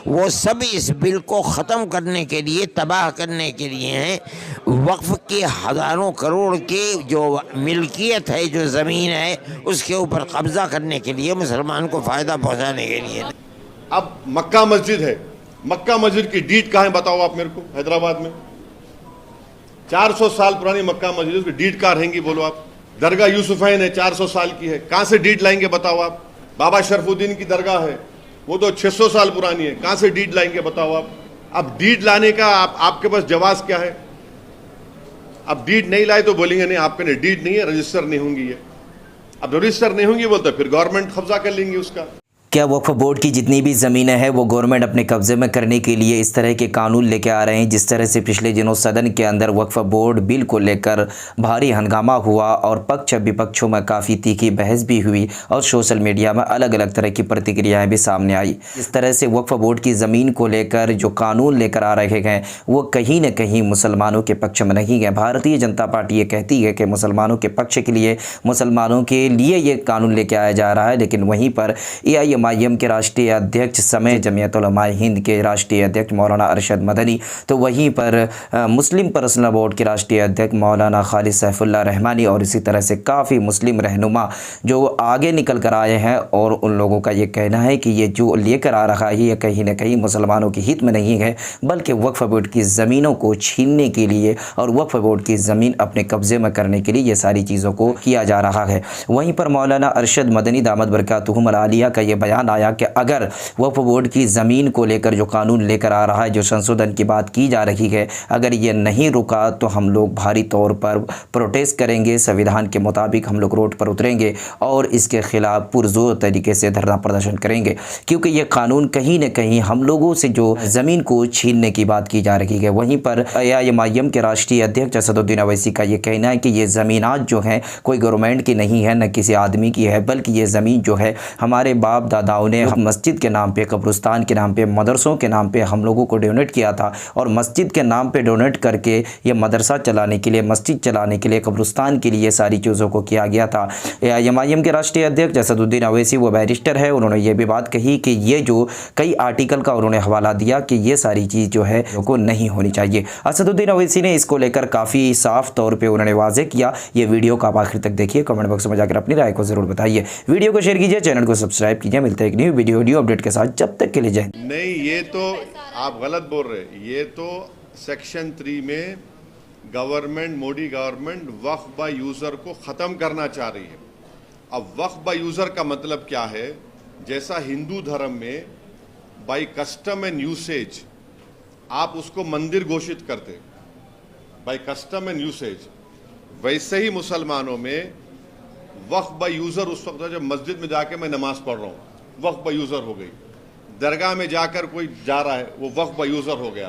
वो सब इस बिल को ख़त्म करने के लिए, तबाह करने के लिए हैं। वक्फ के हज़ारों करोड़ के जो मिल्कियत है, जो ज़मीन है, उसके ऊपर कब्ज़ा करने के लिए, मुसलमान को फ़ायदा पहुँचाने के लिए। अब मक्का मस्जिद है, मक्का मस्जिद की डीड कहाँ है बताओ आप मेरे को। हैदराबाद में 400 साल पुरानी मक्का मस्जिद, उसकी डीड कहाँ रहेंगी बोलो आप। दरगाह यूसुफैन है, 400 साल की है, कहाँ से डीड लाएंगे बताओ आप। बाबा शरफुद्दीन की दरगाह है, वो तो 600 साल पुरानी है, कहाँ से डीड लाएंगे बताओ आप। अब डीड लाने का आपके पास जवाब क्या है। अब डीड नहीं लाए तो बोलेंगे नहीं आपके डीड नहीं है, रजिस्टर नहीं होंगी ये। अब रजिस्टर नहीं होंगी बोलते फिर गवर्नमेंट कब्जा कर लेंगी उसका। क्या वक्फ बोर्ड की जितनी भी ज़मीनें हैं वो गवर्नमेंट अपने कब्ज़े में करने के लिए इस तरह के कानून लेके आ रहे हैं। जिस तरह से पिछले दिनों सदन के अंदर वक्फ बोर्ड बिल को लेकर भारी हंगामा हुआ और पक्ष विपक्षों में काफ़ी तीखी बहस भी हुई और सोशल मीडिया में अलग अलग तरह की प्रतिक्रियाएं भी सामने आई। इस तरह से वक्फ बोर्ड की ज़मीन को लेकर जो कानून लेकर आ रहे हैं वो कहीं न कहीं मुसलमानों के पक्ष में नहीं है। भारतीय जनता पार्टी ये कहती है कि मुसलमानों के पक्ष के लिए, मुसलमानों के लिए ये कानून लेके आया जा रहा है, लेकिन वहीं पर AIMIM के राष्ट्रीय अध्यक्ष समय जमीयत उलमा हिंद के राष्ट्रीय अध्यक्ष मौलाना अरशद मदनी, तो वहीं पर मुस्लिम पर्सनल बोर्ड के राष्ट्रीय अध्यक्ष मौलाना खालिद सैफुल्लाह रहमानी और इसी तरह से काफ़ी मुस्लिम रहनुमा जो आगे निकल कर आए हैं और उन लोगों का ये कहना है कि ये जो लेकर आ रहा है ये कहीं न कहीं मुसलमानों के हित में नहीं है, बल्कि वक्फ बोर्ड की ज़मीनों को छीनने के लिए और वक्फ बोर्ड की ज़मीन अपने कब्ज़े में करने के लिए ये सारी चीज़ों को किया जा रहा है। वहीं पर मौलाना अरशद मदनी दामद बरकातुहुम अल-आलिया का ये बयान आया कि अगर वक्फ बोर्ड की ज़मीन को लेकर जो कानून लेकर आ रहा है, जो संशोधन की बात की जा रही है, अगर ये नहीं रुका तो हम लोग भारी तौर पर प्रोटेस्ट करेंगे, संविधान के मुताबिक हम लोग रोड पर उतरेंगे और इसके खिलाफ पुरजोर तरीके से धरना प्रदर्शन करेंगे, क्योंकि ये कानून कहीं न कहीं हम लोगों से जो ज़मीन को छीनने की बात की जा रही है। वहीं पर AIMIM के राष्ट्रीय अध्यक्ष असदुद्दीन अवैसी का ये कहना है कि ये ज़मीनात जो हैं कोई गवर्नमेंट की नहीं है, न किसी आदमी की है, बल्कि ये ज़मीन जो है हमारे बाप दादाओं ने मस्जिद के नाम पे, कब्रिस्तान के नाम पे, मदरसों के नाम पे हम लोगों को डोनेट किया था और मस्जिद के नाम पे डोनेट करके ये मदरसा चलाने के लिए, मस्जिद चलाने के लिए, कब्रिस्तान के लिए सारी चीज़ों को किया गया था। AIMIM के राष्ट्रीय अध्यक्ष असदुद्दीन अवैसी वो बैरिस्टर है, उन्होंने ये भी बात कही कि ये जो कई आर्टिकल का उन्होंने हवाला दिया कि ये सारी चीज़ जो है को नहीं होनी चाहिए। असदुद्दीन अवैसी ने इसको लेकर काफ़ी साफ तौर पर उन्होंने वाज़ेह किया। ये वीडियो को आप आखिर तक देखिए, कमेंट बॉक्स में जाकर अपनी राय को ज़रूर बताइए, वीडियो को शेयर कीजिए, चैनल को सब्सक्राइब कीजिए। मिलते हैं एक न्यू वीडियो अपडेट के साथ, जब तक के लिए जय। नहीं, ये तो आप गलत बोल रहे। ये तो सेक्शन 3 में government, Modi government Waqf by user को खत्म करना चाह रही है। अब वक्फ बाय यूजर का मतलब क्या है? जैसा हिंदू धर्म में बाय कस्टम एंड यूसेज आप उसको मंदिर घोषित करते, बाय कस्टम एंड यूसेज, वैसे ही मुसलमानों में वक्फ बाय यूजर उस वक्त जब मस्जिद में जाके मैं नमाज पढ़ रहा हूँ, वक्फ बाय यूजर हो गई। दरगाह में जाकर कोई जा रहा है, वो वक्फ बाय यूजर हो गया।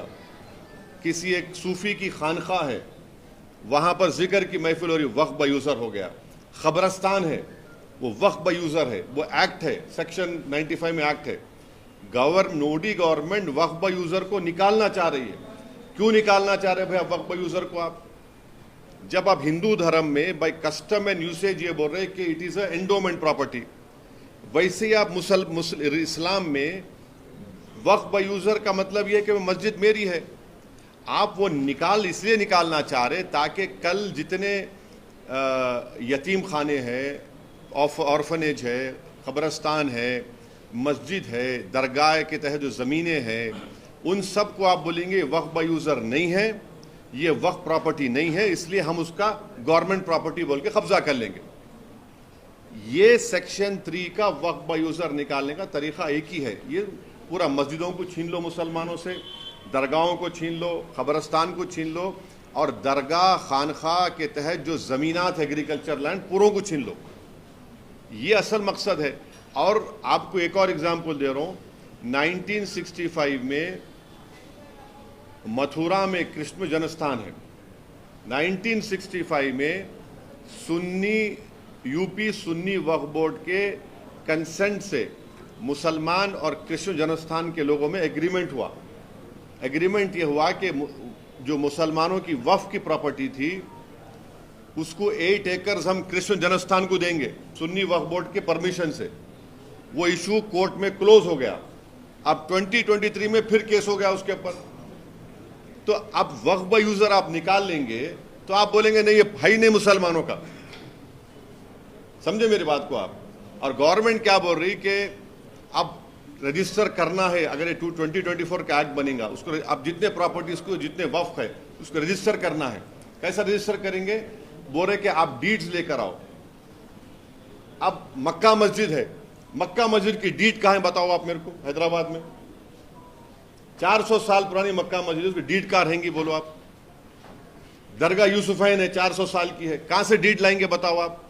किसी एक सूफी की खानखा है, वहां पर जिक्र की महफिल हो रही, वक्फ बाय यूजर हो गया। खबरस्तान है, वो वक्फ बाय यूजर है, वो एक्ट है, सेक्शन 95 में एक्ट है। Modi government Waqf by user को निकालना चाह रही है। क्यों निकालना चाह रहे हैं भाई वक्फ बाय यूजर को आप? जब आप हिंदू धर्म में बाय कस्टम एंड यूसेज ये बोल रहे हैं कि it is a endowment property, वैसे ही आप इस्लाम में वक्फ बाय यूजर का मतलब यह है कि मस्जिद मेरी है। आप वो इसलिए निकालना चाह रहे ताकि कल जितने यतीम खाने हैं, ऑर्फनेज है, कब्रस्तान है, मस्जिद है, दरगाह के तहत जो ज़मीनें हैं, उन सब को आप बोलेंगे वक्फ बाय यूजर नहीं है, ये वक्फ प्रॉपर्टी नहीं है, इसलिए हम उसका गवर्नमेंट प्रॉपर्टी बोल के कब्जा कर लेंगे। ये सेक्शन 3 का वक्फ बाय यूजर निकालने का तरीका एक ही है। ये पूरा मस्जिदों को छीन लो मुसलमानों से, दरगाहों को छीन लो, कब्रस्तान को छीन लो और दरगाह खानखा के तहत जो ज़मीनात एग्रीकल्चर लैंड पूरों को छीन लो। ये असल मकसद है। और आपको एक और एग्जाम्पल दे रहा हूँ, 1965 में मथुरा में कृष्ण जन्मस्थान है। 1965 में यूपी सुन्नी वक्फ बोर्ड के कंसेंट से मुसलमान और कृष्ण जन्मस्थान के लोगों में एग्रीमेंट हुआ। एग्रीमेंट ये हुआ कि जो मुसलमानों की वक्फ की प्रॉपर्टी थी उसको 8 एकर्स हम कृष्ण जन्मस्थान को देंगे, सुन्नी वक्फ बोर्ड के परमिशन से। वो इशू कोर्ट में क्लोज हो गया। अब 2023 में फिर केस हो गया उसके ऊपर। तो अब वक्फ बाय यूजर आप निकाल लेंगे तो आप बोलेंगे नहीं, ये है ही नहीं मुसलमानों का। समझे मेरी बात को आप। और गवर्नमेंट क्या बोल रही कि अब रजिस्टर करना है, अगर ये 2024 का एक्ट बनेगा, उसको अब जितने प्रॉपर्टीज को, जितने वक्फ है, उसको रजिस्टर करना है। कैसा रजिस्टर करेंगे? बोल रहे कि आप डीड्स लेकर आओ। अब मक्का मस्जिद है, मक्का मस्जिद की डीड कहाँ है बताओ आप मेरे को। हैदराबाद में 400 साल पुरानी मक्का मस्जिद, उसकी डीड कहाँ रहेंगी बोलो आप। दरगाह यूसुफैन है, 400 साल की है, कहां से डीड लाएंगे बताओ आप।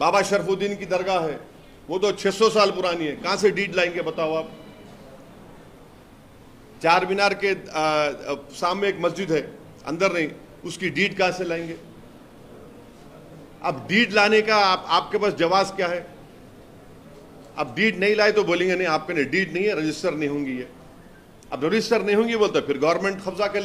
बाबा शरफुद्दीन की दरगाह है, वो तो 600 साल पुरानी है, कहां से डीड लाएंगे बताओ आप। चार मीनार के सामने एक मस्जिद है, अंदर नहीं, उसकी डीड कहां से लाएंगे। अब डीड लाने का आपके पास जवाब क्या है? अब डीड नहीं लाए तो बोलेंगे नहीं आपके डीड नहीं है, रजिस्टर नहीं होंगी ये। अब रजिस्टर नहीं होंगी बोलते फिर गवर्नमेंट कब्जा कर लेगी।